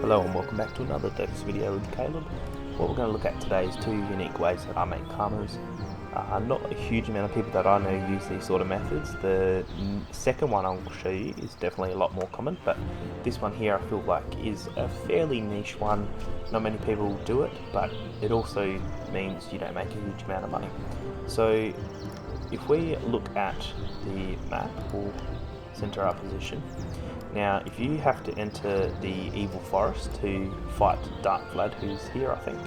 Hello and welcome back to another Dofus video with Caleb. What we're going to look at today is two unique ways that I make karmas. Not a huge amount of people that I know use these sort of methods. The second one I'll show you is definitely a lot more common, but this one here I feel like is a fairly niche one. Not many people do it, but it also means you don't make a huge amount of money. So if we look at the map, we'll center our position. Now, if you have to enter the Evil Forest to fight Dark Vlad, who's here, I think,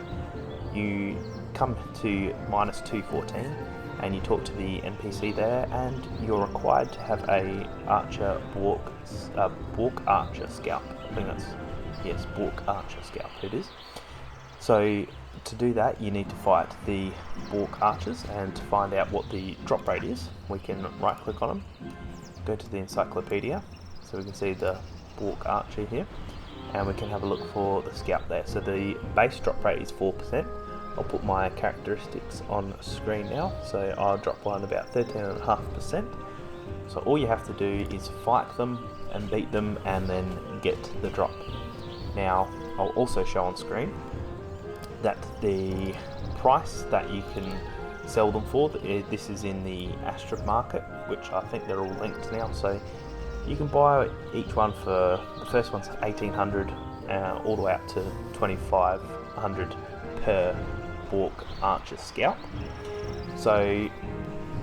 you come to -214 and you talk to the NPC there, and you're required to have a archer Bwork archer scalp. I think that's, yes, Bwork archer scalp it is. So to do that, you need to fight the Bwork archers, and to find out what the drop rate is, we can right click on them, go to the encyclopedia. So we can see the Bwork archer here, and we can have a look for the scalp there. So the base drop rate is 4%. I'll put my characteristics on screen now. So I'll drop one about 13.5%. So all you have to do is fight them and beat them and then get the drop. Now I'll also show on screen that the price that you can sell them for, this is in the Astra market, which I think they're all linked now. So you can buy each one for, the first one's 1800 all the way up to 2500 per Bwork archer scalp. So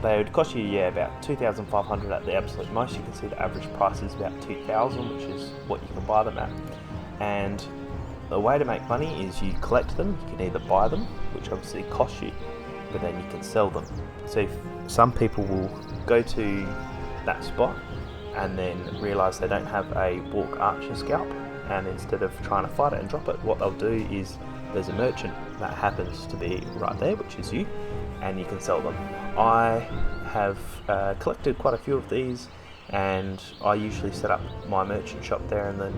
they would cost you about 2,500 at the absolute most. You can see the average price is about 2,000, which is what you can buy them at. And the way to make money is you collect them. You can either buy them, which obviously costs you, but then you can sell them. So if some people will go to that spot and then realise they don't have a Bwork archer scalp, and instead of trying to fight it and drop it, what they'll do is there's a merchant that happens to be right there, which is you, and you can sell them. I have collected quite a few of these, and I usually set up my merchant shop there and then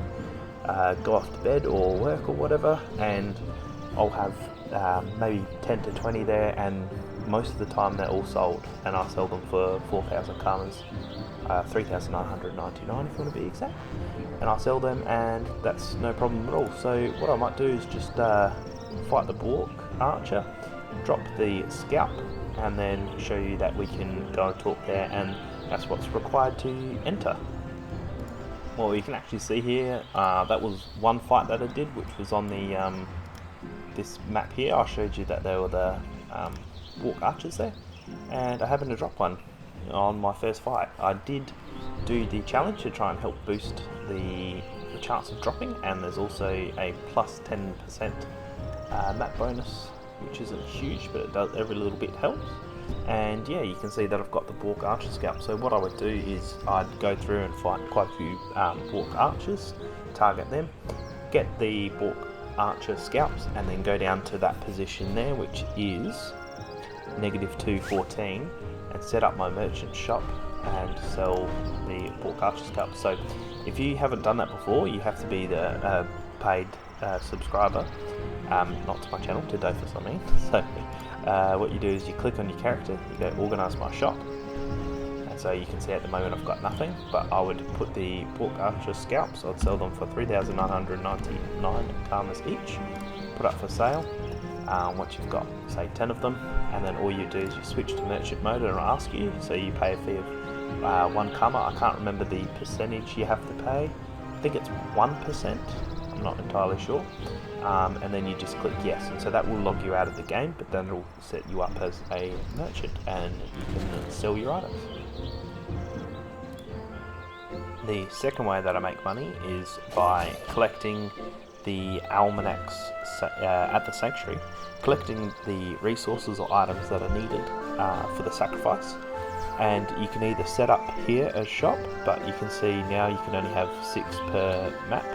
go off to bed or work or whatever, and I'll have maybe 10 to 20 there, and most of the time they're all sold, and I sell them for 4,000 karmas, 3,999 if you want to be exact, and I sell them, and that's no problem at all. So what I might do is just fight the Bwork archer, drop the scalp, and then show you that we can go and talk there, and that's what's required to enter. Well, you can actually see here, that was one fight that I did, which was on the this map here. I showed you that there were the Bwork archers there, and I happened to drop one on my first fight. I did do the challenge to try and help boost the chance of dropping, and there's also a plus 10% map bonus, which isn't huge, but it does, every little bit helps. And yeah, you can see that I've got the Bwork archer scalp. So what I would do is I'd go through and fight quite a few Bwork archers, target them, get the Bwork archer scalps, and then go down to that position there, which is -214, and set up my merchant shop and sell the Bwork archer scalp. So if you haven't done that before, you have to be the paid subscriber, not to my channel, to Dofus I mean. So what you do is you click on your character, you go organise my shop, and so you can see at the moment I've got nothing, but I would put the Bwork archer scalps, I'd sell them for 3,999 karmas each, put up for sale. Once you've got, say, 10 of them, and then all you do is you switch to merchant mode, and it'll ask you, so you pay a fee of 1 karma. I can't remember the percentage you have to pay. I think it's 1%, I'm not entirely sure. And then you just click yes, and so that will log you out of the game, but then it'll set you up as a merchant, and you can sell your items. The second way that I make money is by collecting the Almanax at the Sanctuary, collecting the resources or items that are needed for the sacrifice. And you can either set up here as shop, but you can see now you can only have 6 per map,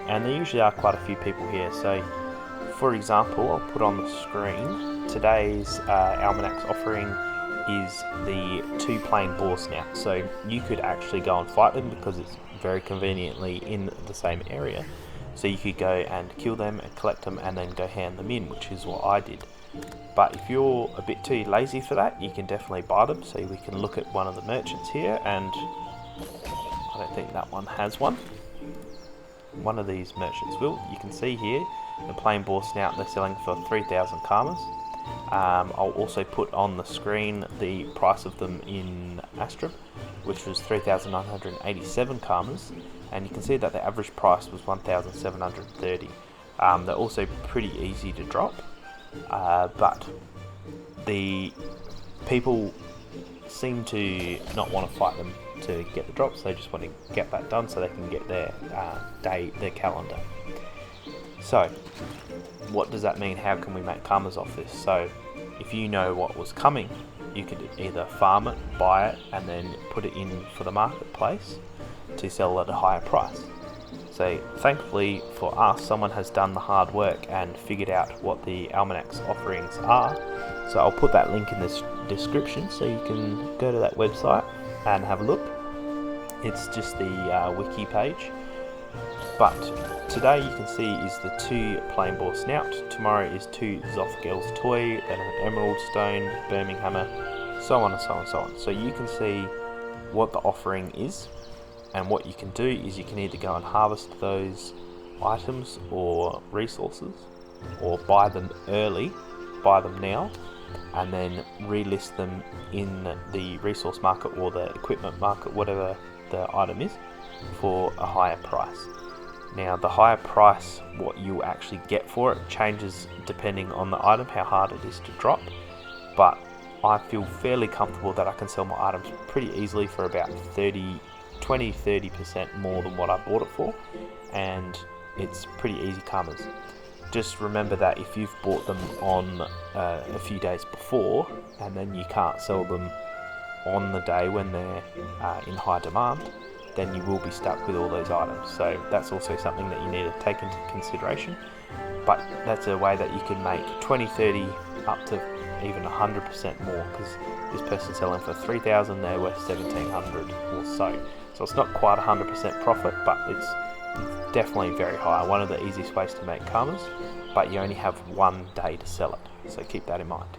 and there usually are quite a few people here. So for example, I'll put on the screen today's Almanax offering is the 2 plain boar snouts. So you could actually go and fight them because it's very conveniently in the same area. So you could go and kill them and collect them and then go hand them in, which is what I did. But if you're a bit too lazy for that, you can definitely buy them. So we can look at one of the merchants here, and I don't think that one has one. one of these merchants will. You can see here the plain bore snout they're selling for 3,000 karmas. I'll also put on the screen the price of them in Astrum, which was 3,987 karmas, and you can see that the average price was 1,730. They're also pretty easy to drop, but the people seem to not want to fight them to get the drops. They just want to get that done so they can get their their calendar. So what does that mean? How can we make karmas off this? So if you know what was coming, you could either farm it, buy it, and then put it in for the marketplace to sell at a higher price. So thankfully for us, someone has done the hard work and figured out what the Almanax offerings are. So I'll put that link in the description so you can go to that website and have a look. It's just the wiki page. But today you can see is the 2 plain bore snout. Tomorrow is 2 Zothgel's toy, then an emerald stone, Birminghammer, so on and so on and so on. So you can see what the offering is, and what you can do is you can either go and harvest those items or resources, or buy them early, buy them now, and then relist them in the resource market or the equipment market, whatever the item is, for a higher price. Now the higher price, what you actually get for it, changes depending on the item, how hard it is to drop, but I feel fairly comfortable that I can sell my items pretty easily for about 20-30% more than what I bought it for, and it's pretty easy karmas. Just remember that if you've bought them on a few days before, and then you can't sell them on the day when they're in high demand, then you will be stuck with all those items. So that's also something that you need to take into consideration. But that's a way that you can make 20, 30, up to even 100% more, because this person's selling for 3,000, they're worth 1,700 or so. So it's not quite 100% profit, but it's definitely very high. One of the easiest ways to make karmas, but you only have one day to sell it. So keep that in mind.